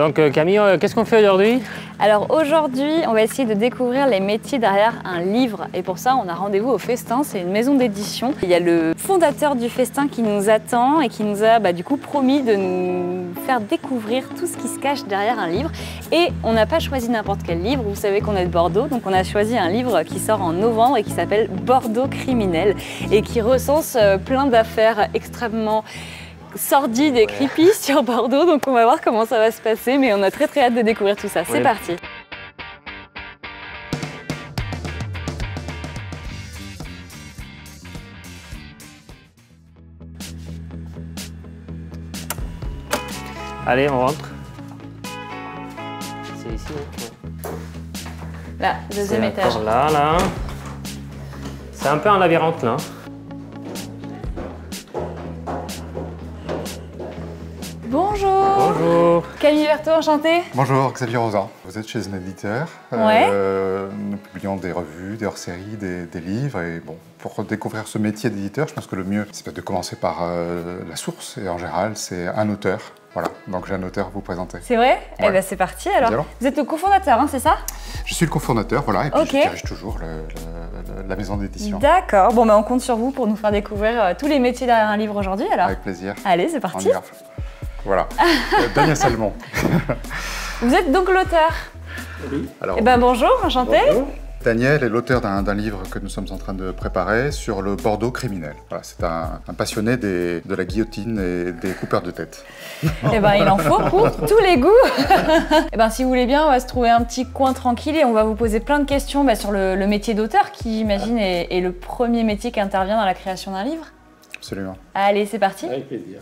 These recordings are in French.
Donc Camille, qu'est-ce qu'on fait aujourd'hui? Alors aujourd'hui, on va essayer de découvrir les métiers derrière un livre. Et pour ça, on a rendez-vous au Festin, c'est une maison d'édition. Il y a le fondateur du Festin qui nous attend et qui nous a du coup promis de nous faire découvrir tout ce qui se cache derrière un livre. Et on n'a pas choisi n'importe quel livre, vous savez qu'on est de Bordeaux, donc on a choisi un livre qui sort en novembre et qui s'appelle Bordeaux criminel et qui recense plein d'affaires extrêmement sordide et creepy sur Bordeaux, donc on va voir comment ça va se passer, mais on a très hâte de découvrir tout ça. C'est parti. Allez, on rentre. C'est ici, Là, deuxième étage. Là. C'est un peu un labyrinthe là. Bonjour. Bonjour. Camille Berthaud, enchantée. Bonjour, Xavier Rosan. Vous êtes chez un éditeur. Ouais. Nous publions des revues, des hors-séries, des livres. Et bon, pour découvrir ce métier d'éditeur, je pense que le mieux, c'est peut-être de commencer par la source. Et en général, c'est un auteur. Voilà, donc j'ai un auteur à vous présenter. C'est vrai? Ouais. Eh bien, c'est parti alors. Alors. Vous êtes le cofondateur, hein, c'est ça? Je suis le cofondateur, voilà, et puis Ok. je dirige toujours la maison d'édition. D'accord. Bon, on compte sur vous pour nous faire découvrir tous les métiers derrière un livre aujourd'hui alors. Avec plaisir. Allez, c'est On parti. y va. Voilà. Daniel Salmon. Vous êtes donc l'auteur. Oui. Alors, Eh bien, bonjour, enchantée. Bonjour. Daniel est l'auteur d'un livre que nous sommes en train de préparer sur le Bordeaux criminel. Voilà, c'est un passionné de la guillotine et des coupeurs de tête. Eh bien, il en faut pour tous les goûts. Eh bien, si vous voulez bien, on va se trouver un petit coin tranquille et on va vous poser plein de questions sur le métier d'auteur qui, j'imagine, est le premier métier qui intervient dans la création d'un livre. Absolument. Allez, c'est parti. Avec plaisir.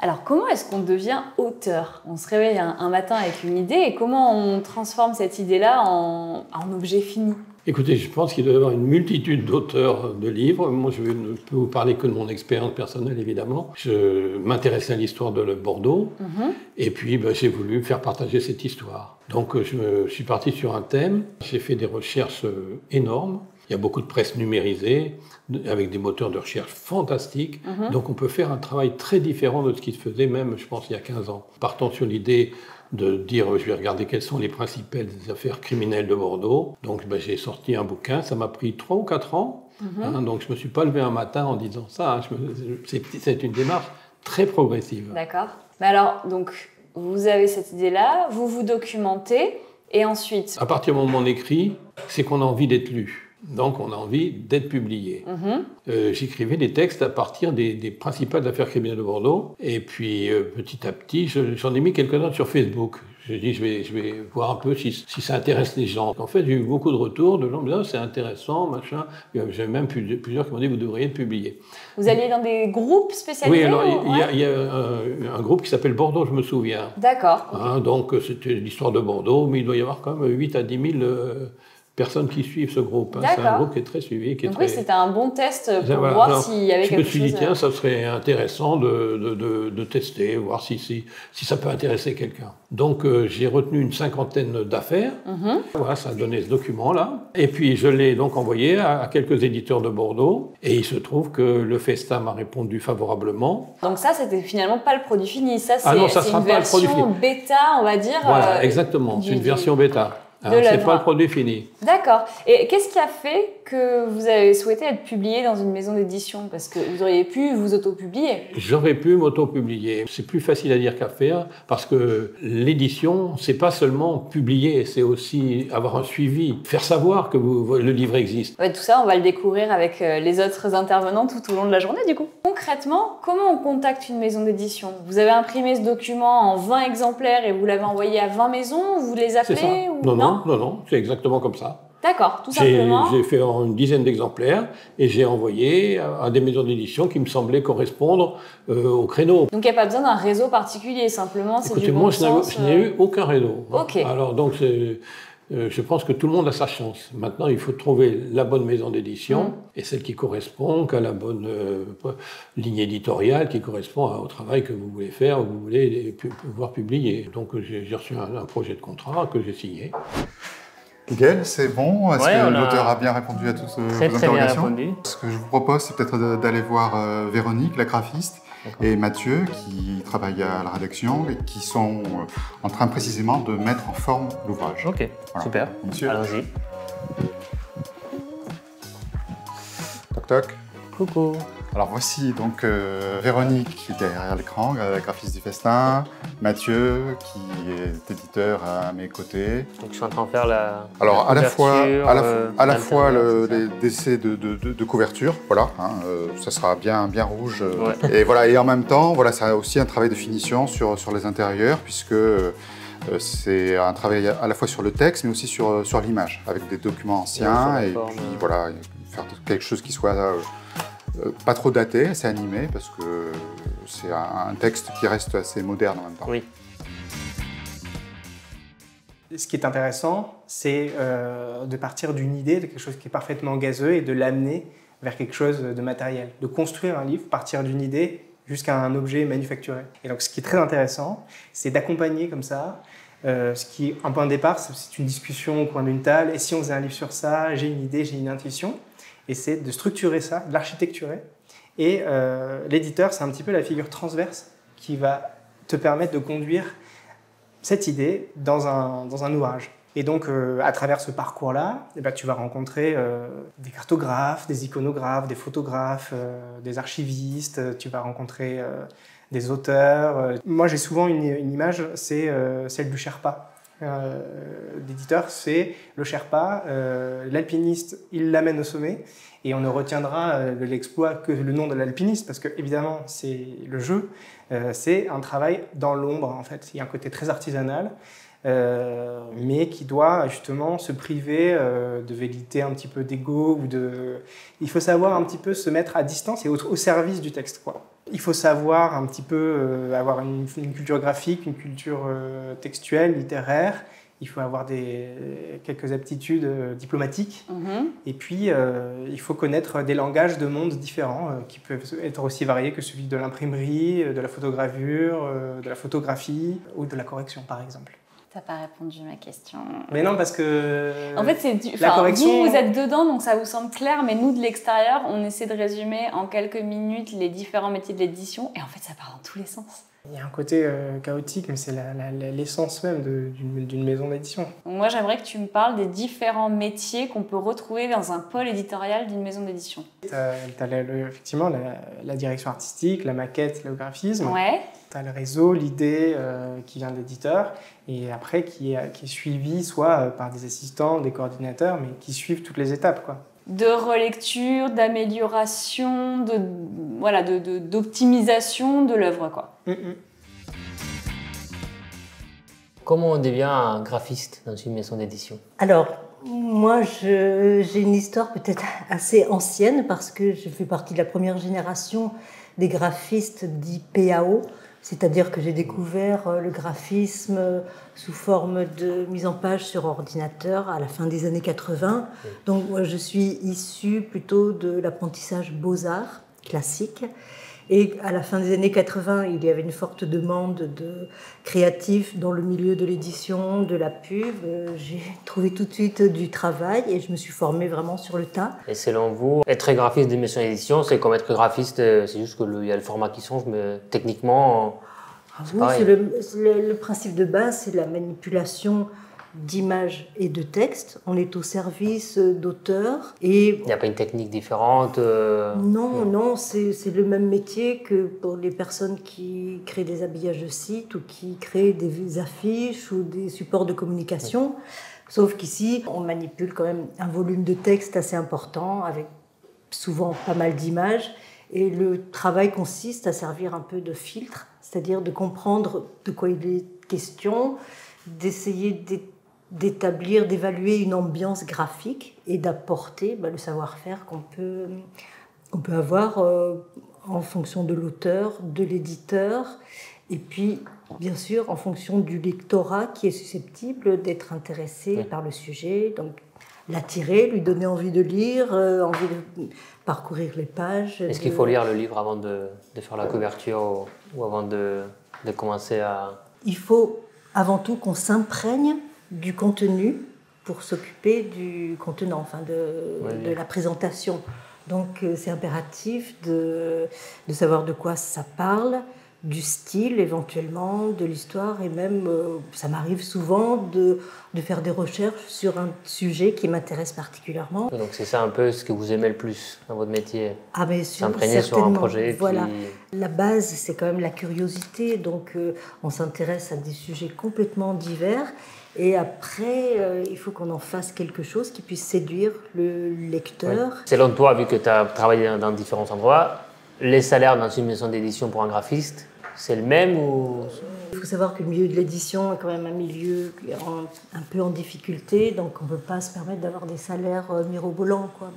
Alors, comment est-ce qu'on devient auteur? On se réveille un matin avec une idée et comment on transforme cette idée-là en objet fini? Écoutez, je pense qu'il doit y avoir une multitude d'auteurs de livres. Moi, je ne peux vous parler que de mon expérience personnelle, évidemment. Je m'intéressais à l'histoire de Bordeaux et puis j'ai voulu faire partager cette histoire. Donc, je suis parti sur un thème. J'ai fait des recherches énormes. Il y a beaucoup de presse numérisée, avec des moteurs de recherche fantastiques. Donc on peut faire un travail très différent de ce qui se faisait même, je pense, il y a 15 ans. Partons sur l'idée de dire, je vais regarder quelles sont les principales affaires criminelles de Bordeaux. Donc j'ai sorti un bouquin, ça m'a pris 3 ou 4 ans. Donc je ne me suis pas levé un matin en disant ça. C'est une démarche très progressive. D'accord. Mais alors, donc, vous avez cette idée-là, vous vous documentez et ensuite... À partir du moment où on écrit, c'est qu'on a envie d'être lu. Donc, on a envie d'être publié. J'écrivais des textes à partir des principales affaires criminelles de Bordeaux. Et puis, petit à petit, j'en ai mis quelques-uns sur Facebook. J'ai dit, je vais voir un peu si ça intéresse les gens. En fait, j'ai eu beaucoup de retours de gens me disant, c'est intéressant, machin. J'ai même plusieurs qui m'ont dit, vous devriez être publié. Vous alliez dans des groupes spécialisés? Oui, alors, il y a un groupe qui s'appelle Bordeaux, je me souviens. D'accord. Okay. Donc, c'était l'histoire de Bordeaux, mais il doit y avoir quand même 8 à 10 000... personnes qui suivent ce groupe. C'est un groupe qui est très suivi. Donc oui, c'était un bon test pour voir s'il y avait quelque chose... Je me suis dit, tiens, ça serait intéressant de tester, voir si ça peut intéresser quelqu'un. Donc j'ai retenu une 50aine d'affaires. Voilà, ça a donné ce document-là. Et puis je l'ai donc envoyé à quelques éditeurs de Bordeaux. Et il se trouve que le Festin m'a répondu favorablement. Donc ça, c'était finalement pas le produit fini. Ça, c'est une version bêta, on va dire. Voilà, exactement. C'est une version bêta. C'est pas le produit fini. D'accord. Et qu'est-ce qui a fait que vous avez souhaité être publié dans une maison d'édition? Parce que vous auriez pu vous auto-publier. J'aurais pu m'auto-publier. C'est plus facile à dire qu'à faire parce que l'édition, c'est pas seulement publier, c'est aussi avoir un suivi, faire savoir que le livre existe. Ouais, tout ça, on va le découvrir avec les autres intervenants tout au long de la journée, du coup. Concrètement, comment on contacte une maison d'édition? Vous avez imprimé ce document en 20 exemplaires et vous l'avez envoyé à 20 maisons? Vous les appelez ou... Non, c'est exactement comme ça. D'accord, tout simplement. J'ai fait une dizaine d'exemplaires et j'ai envoyé à des maisons d'édition qui me semblaient correspondre au créneau. Donc il n'y a pas besoin d'un réseau particulier, simplement c'est du bon sens. Je n'ai eu aucun réseau. Ok. Alors donc je pense que tout le monde a sa chance. Maintenant, il faut trouver la bonne maison d'édition et celle qui correspond à la bonne ligne éditoriale qui correspond au travail que vous voulez faire ou que vous voulez pouvoir publier. Donc j'ai reçu un projet de contrat que j'ai signé. Miguel, c'est bon? Est-ce que l'auteur a bien répondu à toutes vos interrogations? Très bien répondu. Ce que je vous propose, c'est peut-être d'aller voir Véronique, la graphiste, et Mathieu qui travaille à la rédaction et qui sont en train précisément de mettre en forme l'ouvrage. Ok, Voilà. super. Monsieur. Allons-y. Toc toc. Coucou. Alors voici donc Véronique qui est derrière l'écran, graphiste du Festin, Mathieu qui est éditeur à mes côtés. Donc je suis en train de faire la Alors à la fois, l'intérieur, c'est ça. les essais de couverture, voilà, hein, ça sera bien rouge. Ouais. Et voilà, et en même temps, voilà, ça a aussi un travail de finition sur les intérieurs puisque c'est un travail à la fois sur le texte mais aussi sur l'image avec des documents anciens Ouais, et forme, puis voilà, faire quelque chose qui soit pas trop daté, assez animé parce que c'est un texte qui reste assez moderne en même temps. Oui. Ce qui est intéressant, c'est de partir d'une idée, de quelque chose qui est parfaitement gazeux et de l'amener vers quelque chose de matériel. De construire un livre, partir d'une idée jusqu'à un objet manufacturé. Et donc ce qui est très intéressant, c'est d'accompagner comme ça, ce qui est un point de départ, c'est une discussion au coin d'une table, et si on faisait un livre sur ça, j'ai une idée, j'ai une intuition, et c'est de structurer ça, de l'architecturer. Et l'éditeur, c'est un petit peu la figure transverse qui va te permettre de conduire cette idée dans un ouvrage. Et donc, à travers ce parcours-là, eh ben, tu vas rencontrer des cartographes, des iconographes, des photographes, des archivistes, tu vas rencontrer des auteurs. Moi, j'ai souvent une image, c'est celle du Sherpa. L'éditeur, c'est le Sherpa, l'alpiniste, il l'amène au sommet, et on ne retiendra de l'exploit que le nom de l'alpiniste, parce que évidemment, c'est le jeu, c'est un travail dans l'ombre, en fait. Il y a un côté très artisanal, mais qui doit justement se priver de velléité un petit peu d'ego, il faut savoir un petit peu se mettre à distance et au service du texte, quoi. Il faut savoir un petit peu avoir une culture graphique, une culture textuelle, littéraire. Il faut avoir quelques aptitudes diplomatiques. Et puis, il faut connaître des langages de mondes différents qui peuvent être aussi variés que celui de l'imprimerie, de la photogravure, de la photographie ou de la correction, par exemple. T'as pas répondu à ma question. Mais non, parce que En fait, c'est la correction... vous êtes dedans, donc ça vous semble clair, mais nous, de l'extérieur, on essaie de résumer en quelques minutes les différents métiers de l'édition, et en fait, ça part dans tous les sens. Il y a un côté chaotique, mais c'est l'essence même d'une maison d'édition. Moi, j'aimerais que tu me parles des différents métiers qu'on peut retrouver dans un pôle éditorial d'une maison d'édition. T'as effectivement la direction artistique, la maquette, le graphisme. Ouais. T'as le réseau, l'idée qui vient de l'éditeur, et après qui est suivi soit par des assistants, des coordinateurs, mais qui suivent toutes les étapes, quoi. De relecture, d'amélioration, d'optimisation de l'œuvre, quoi. Comment on devient un graphiste dans une maison d'édition? Alors, moi, j'ai une histoire peut-être assez ancienne parce que je fais partie de la première génération des graphistes dits PAO, c'est-à-dire que j'ai découvert le graphisme sous forme de mise en page sur ordinateur à la fin des années 80. Donc, moi, je suis issue plutôt de l'apprentissage beaux-arts classique. Et à la fin des années 80, il y avait une forte demande de créatifs dans le milieu de l'édition, de la pub. J'ai trouvé tout de suite du travail et je me suis formée vraiment sur le tas. Et selon vous, être graphiste de maison d'édition, c'est comme être graphiste, c'est juste qu'il y a le format qui change, mais techniquement, c'est pareil. Le principe de base, c'est la manipulation d'images et de textes. On est au service d'auteurs. Et il n'y a pas une technique différente Non, c'est le même métier que pour les personnes qui créent des habillages de sites ou qui créent des affiches ou des supports de communication. Sauf qu'ici, on manipule quand même un volume de texte assez important avec souvent pas mal d'images. Et le travail consiste à servir un peu de filtre, c'est-à-dire de comprendre de quoi il est question, d'essayer d'établir, d'évaluer une ambiance graphique et d'apporter le savoir-faire qu'on peut avoir en fonction de l'auteur, de l'éditeur, et puis bien sûr en fonction du lectorat qui est susceptible d'être intéressé par le sujet, donc l'attirer, lui donner envie de lire, envie de parcourir les pages. Est-ce qu'il faut lire le livre avant de faire la couverture ou avant de commencer à... Il faut avant tout qu'on s'imprègne du contenu pour s'occuper du contenant, de la présentation. Donc c'est impératif de savoir de quoi ça parle, du style éventuellement, de l'histoire, et même, ça m'arrive souvent de faire des recherches sur un sujet qui m'intéresse particulièrement. Donc c'est ça un peu ce que vous aimez le plus dans votre métier, Ah mais s'imprégner sur un projet voilà. qui... La base, c'est quand même la curiosité, donc on s'intéresse à des sujets complètement divers, et après, il faut qu'on en fasse quelque chose qui puisse séduire le lecteur. Ouais. Selon toi, vu que tu as travaillé dans différents endroits, les salaires dans une maison d'édition pour un graphiste, c'est le même ou... Il faut savoir que le milieu de l'édition est quand même un milieu un peu en difficulté, donc on ne peut pas se permettre d'avoir des salaires mirobolants, quoi.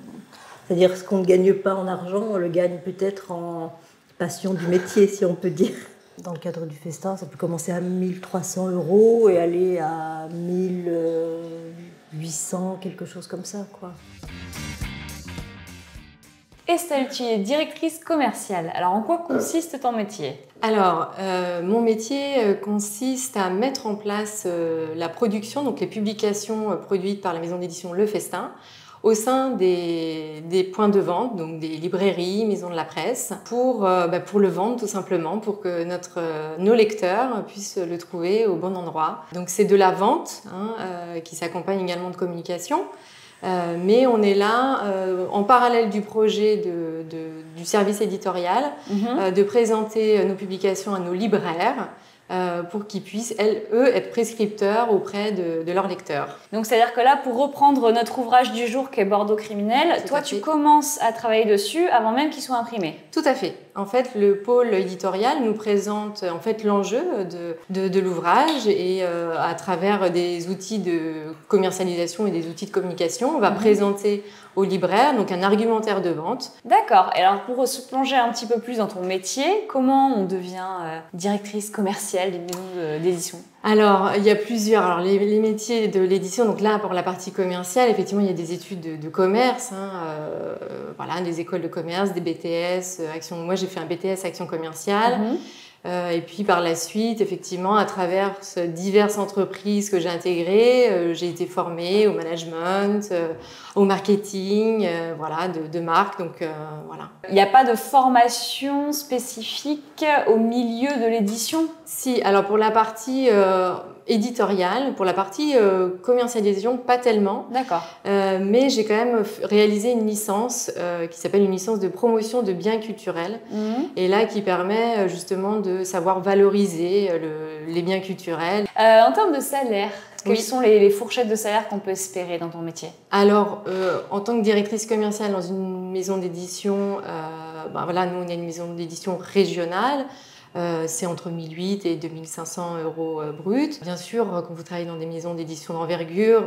C'est-à-dire ce qu'on ne gagne pas en argent, on le gagne peut-être en passion du métier, si on peut dire. Dans le cadre du festin, ça peut commencer à 1 300 € et aller à 1 800, quelque chose comme ça, quoi. Estelle, tu es directrice commerciale. Alors, en quoi consiste ton métier? Alors, mon métier consiste à mettre en place la production, donc les publications produites par la maison d'édition Le Festin, au sein des points de vente, donc des librairies, maisons de la presse, pour le vendre tout simplement, pour que nos lecteurs puissent le trouver au bon endroit. Donc c'est de la vente qui s'accompagne également de communication. Mais on est là en parallèle du projet du service éditorial, de présenter nos publications à nos libraires pour qu'ils puissent, eux, être prescripteurs auprès de leurs lecteurs. Donc c'est-à-dire que là, pour reprendre notre ouvrage du jour qui est Bordeaux criminel, toi tu commences à travailler dessus avant même qu'il soit imprimé. Tout à fait. En fait, le pôle éditorial nous présente en fait l'enjeu de l'ouvrage et à travers des outils de commercialisation et des outils de communication, on va présenter aux libraires donc un argumentaire de vente. D'accord. Et alors pour se plonger un petit peu plus dans ton métier, comment on devient directrice commerciale d'une maison d'édition? Alors, il y a plusieurs. Alors, les métiers de l'édition, donc là, pour la partie commerciale, effectivement, il y a des études de commerce, voilà, des écoles de commerce, des BTS, action. Moi, j'ai fait un BTS action commerciale. Et puis, par la suite, effectivement, à travers diverses entreprises que j'ai intégrées, j'ai été formée au management, au marketing, voilà, de marque. Donc, voilà. Il n'y a pas de formation spécifique au milieu de l'édition? Si, alors pour la partie éditoriale, pour la partie commercialisation, pas tellement. D'accord. Mais j'ai quand même réalisé une licence qui s'appelle une licence de promotion de biens culturels. Et là, qui permet justement de savoir valoriser les biens culturels. En termes de salaire, quelles sont les fourchettes de salaire qu'on peut espérer dans ton métier? Alors, en tant que directrice commerciale dans une maison d'édition, voilà, nous on est une maison d'édition régionale. C'est entre 1 800 et 2 500 € bruts. Bien sûr, quand vous travaillez dans des maisons d'édition d'envergure,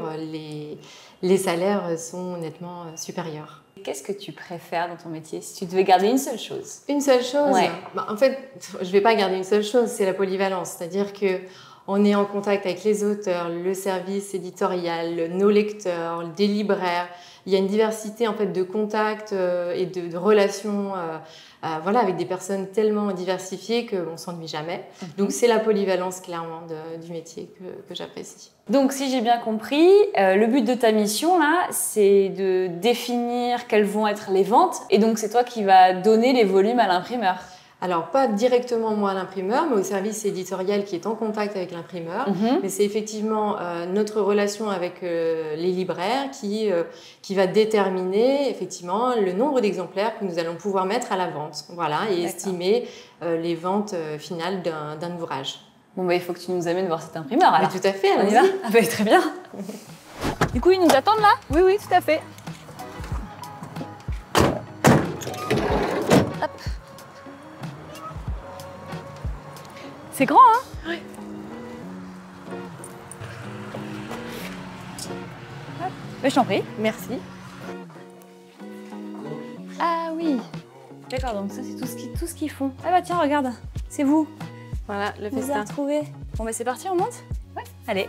les salaires sont nettement supérieurs. Qu'est-ce que tu préfères dans ton métier si tu devais garder une seule chose? Une seule chose? Ouais. En fait, je ne vais pas garder une seule chose, c'est la polyvalence. C'est-à-dire qu'on est en contact avec les auteurs, le service éditorial, nos lecteurs, des libraires. Il y a une diversité en fait, de contacts et de relations voilà, avec des personnes tellement diversifiées qu'on ne s'ennuie jamais. Donc c'est la polyvalence clairement du métier que j'apprécie. Donc si j'ai bien compris, le but de ta mission là, c'est de définir quelles vont être les ventes et donc c'est toi qui vas donner les volumes à l'imprimeur. Alors, pas directement moi à l'imprimeur, mais au service éditorial qui est en contact avec l'imprimeur. Mais c'est effectivement notre relation avec les libraires qui va déterminer effectivement le nombre d'exemplaires que nous allons pouvoir mettre à la vente. Voilà, et estimer les ventes finales d'un ouvrage. Bon, il faut que tu nous amènes voir cet imprimeur alors. Mais tout à fait, on y va? Ah bah, très bien. Du coup, ils nous attendent là? Oui, oui, tout à fait. Hop. C'est grand, hein? Oui. Je t'en prie. Merci. Ah oui. D'accord, donc ça c'est tout ce qu'ils font. Ah bah tiens, regarde, c'est vous. Voilà, le Vous avez festin. retrouvé. Bon bah c'est parti, on monte? Ouais. Allez.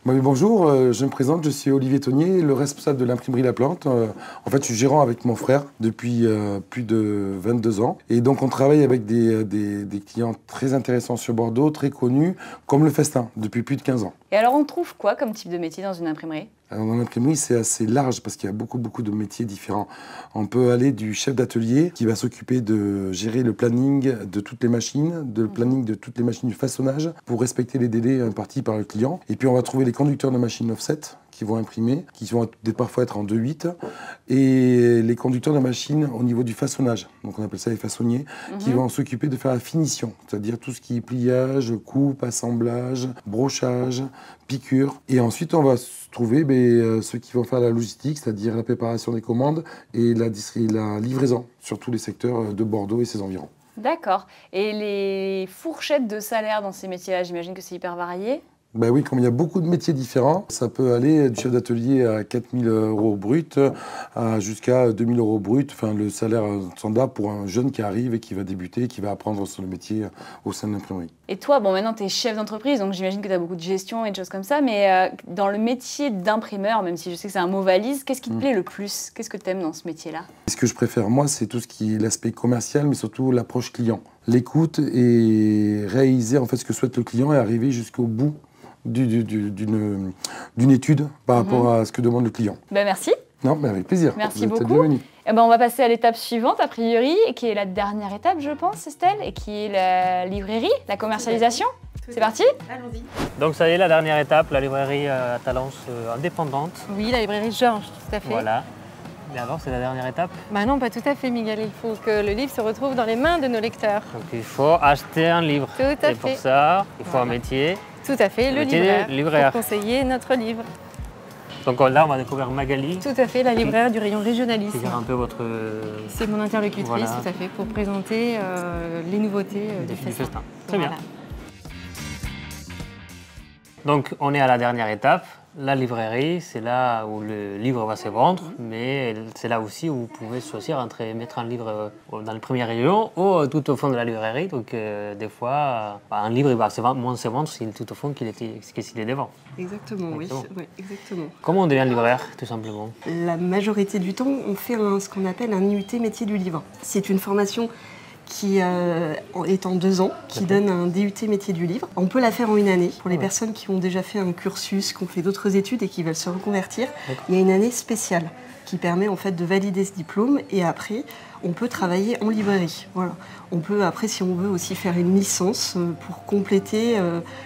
Oui, bonjour, je me présente, je suis Olivier Tonnier, le responsable de l'imprimerie La Plante. En fait, je suis gérant avec mon frère depuis plus de 22 ans. Et donc, on travaille avec des clients très intéressants sur Bordeaux, très connus, comme le Festin, depuis plus de 15 ans. Et alors, on trouve quoi comme type de métier dans une imprimerie? Alors, dans l'imprimerie, c'est assez large parce qu'il y a beaucoup de métiers différents. On peut aller du chef d'atelier qui va s'occuper de gérer le planning de toutes les machines, le planning de toutes les machines du façonnage pour respecter les délais impartis par le client. Et puis on va trouver les conducteurs de machines offset qui vont imprimer, qui vont parfois être en 2/8, et les conducteurs de machines au niveau du façonnage, donc on appelle ça les façonniers, qui vont s'occuper de faire la finition, c'est-à-dire tout ce qui est pliage, coupe, assemblage, brochage, piqûre. Et ensuite on va trouver ceux qui vont faire la logistique, c'est-à-dire la préparation des commandes et la livraison sur tous les secteurs de Bordeaux et ses environs. D'accord. Et les fourchettes de salaire dans ces métiers-là, j'imagine que c'est hyper varié? Ben oui, comme il y a beaucoup de métiers différents, ça peut aller du chef d'atelier à 4 000 € brut jusqu'à 2 000 € brut, enfin le salaire standard pour un jeune qui arrive et qui va débuter, qui va apprendre sur le métier au sein de l'imprimerie. Et toi, bon, maintenant tu es chef d'entreprise, donc j'imagine que tu as beaucoup de gestion et de choses comme ça, mais dans le métier d'imprimeur, même si je sais que c'est un mot valise, qu'est-ce qui te plaît le plus? Qu'est-ce que tu aimes dans ce métier-là? Ce que je préfère, moi, c'est tout ce qui est l'aspect commercial, mais surtout l'approche client. L'écoute et réaliser en fait ce que souhaite le client et arriver jusqu'au bout d'une étude par rapport à ce que demande le client. Ben merci. Non, mais avec plaisir. Merci beaucoup. Et ben on va passer à l'étape suivante, a priori, qui est la dernière étape, je pense, Estelle, et qui est la librairie, la commercialisation. C'est parti? Allons-y. Donc ça y est, la dernière étape, la librairie à Talence indépendante. Oui, la librairie Georges, tout à fait. Voilà. Mais alors, c'est la dernière étape. Bah non, pas tout à fait, Miguel. Il faut que le livre se retrouve dans les mains de nos lecteurs. Donc il faut acheter un livre. Tout à fait. Et pour ça, il faut un métier. Tout à fait, le libraire, pour conseiller notre livre. Donc là, on va découvrir Magali. Tout à fait, la libraire du rayon régionaliste. C'est un peu votre... C'est mon interlocutrice, voilà. Tout à fait, pour présenter les nouveautés du festin. Très bien. Donc, on est à la dernière étape. La librairie, c'est là où le livre va se vendre, mais c'est là aussi où vous pouvez choisir entre mettre un livre dans le premier rayon ou tout au fond de la librairie. Donc, des fois, un livre il va moins se vendre s'il est tout au fond qu'il est devant. Exactement, oui, exactement. Comment on devient libraire, tout simplement? La majorité du temps, on fait ce qu'on appelle un IUT métier du livre. C'est une formation qui est en 2 ans, qui donne un DUT métier du livre. On peut la faire en 1 année. Pour les personnes qui ont déjà fait un cursus, qui ont fait d'autres études et qui veulent se reconvertir, il y a une année spéciale qui permet en fait de valider ce diplôme et après on peut travailler en librairie. Voilà. On peut après, si on veut, aussi faire une licence pour compléter.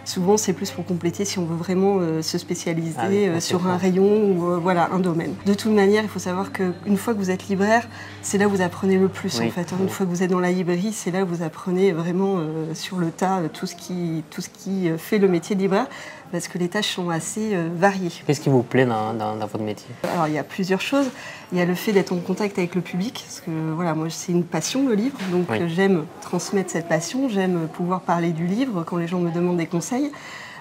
Souvent, c'est plus pour compléter si on veut vraiment se spécialiser sur un rayon ou voilà, un domaine. De toute manière, il faut savoir qu'une fois que vous êtes libraire, c'est là où vous apprenez le plus en fait. Une fois que vous êtes dans la librairie, c'est là où vous apprenez vraiment sur le tas tout ce qui fait le métier de libraire, parce que les tâches sont assez variées. Qu'est-ce qui vous plaît dans votre métier? Alors, il y a plusieurs choses. Il y a le fait d'être en contact avec le public, parce que voilà, moi c'est une passion le livre, donc j'aime transmettre cette passion, j'aime pouvoir parler du livre quand les gens me demandent des conseils.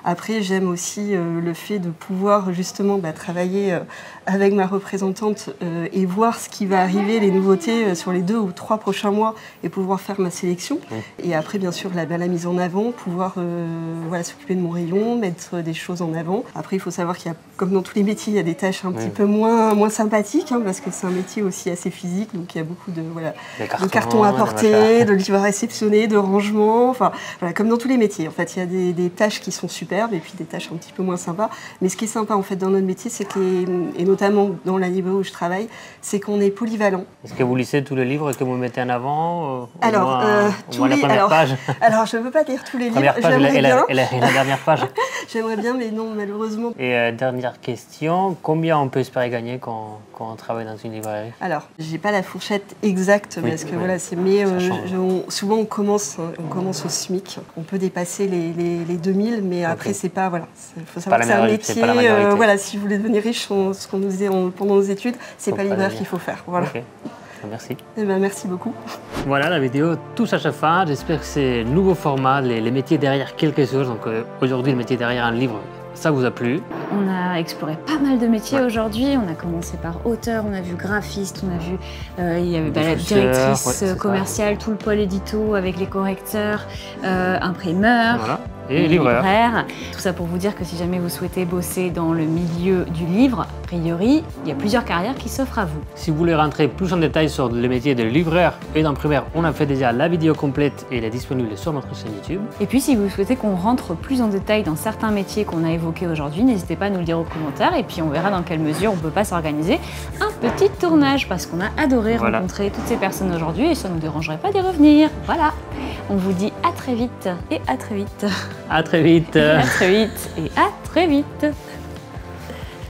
Après, j'aime aussi le fait de pouvoir justement travailler avec ma représentante et voir ce qui va arriver, les nouveautés sur les 2 ou 3 prochains mois et pouvoir faire ma sélection. Et après, bien sûr, la mise en avant, pouvoir voilà, s'occuper de mon rayon, mettre des choses en avant. Après, il faut savoir qu'il y a, comme dans tous les métiers, il y a des tâches un petit peu moins sympathiques, hein, parce que c'est un métier aussi assez physique, donc il y a beaucoup de cartons à porter, de livres à réceptionner, de rangement, enfin, voilà, comme dans tous les métiers. En fait, il y a des tâches qui sont superbes et puis des tâches un petit peu moins sympas. Mais ce qui est sympa en fait dans notre métier, c'est et notamment dans la librairie où je travaille, c'est qu'on est polyvalent. Est-ce que vous lisez tous les livres que vous mettez en avant Alors, la première page. Alors, je ne peux pas lire tous les livres. J'aimerais bien. Et la dernière page. J'aimerais bien, mais non, malheureusement. Et dernière question, combien on peut espérer gagner quand on travaille dans une librairie? Alors, j'ai pas la fourchette exacte parce que voilà, souvent on commence au SMIC. On peut dépasser les 2000, mais après c'est pas voilà. Il faut savoir que c'est un métier. Voilà, si vous voulez devenir riche, ce qu'on nous disait pendant nos études, c'est pas libraire qu'il faut faire. Voilà. Okay. Merci. Merci beaucoup. Voilà, la vidéo touche à sa fin. J'espère que c'est nouveau format, les métiers derrière quelque chose. Donc aujourd'hui, le métier derrière un livre, ça vous a plu? On a exploré pas mal de métiers aujourd'hui. On a commencé par auteur, on a vu graphiste, on a vu il y avait la directrice commerciale, tout le pôle édito avec les correcteurs, imprimeur. Voilà. Et libraire. Tout ça pour vous dire que si jamais vous souhaitez bosser dans le milieu du livre, priori, il y a plusieurs carrières qui s'offrent à vous. Si vous voulez rentrer plus en détail sur le métier de livreur et d'imprimeur, on a fait déjà la vidéo complète et elle est disponible sur notre chaîne YouTube. Et puis si vous souhaitez qu'on rentre plus en détail dans certains métiers qu'on a évoqués aujourd'hui, n'hésitez pas à nous le dire aux commentaires et puis on verra dans quelle mesure on peut pas s'organiser un petit tournage parce qu'on a adoré rencontrer toutes ces personnes aujourd'hui et ça ne nous dérangerait pas d'y revenir. Voilà, on vous dit à très vite et à très vite. À très vite. Et à très vite et à très vite.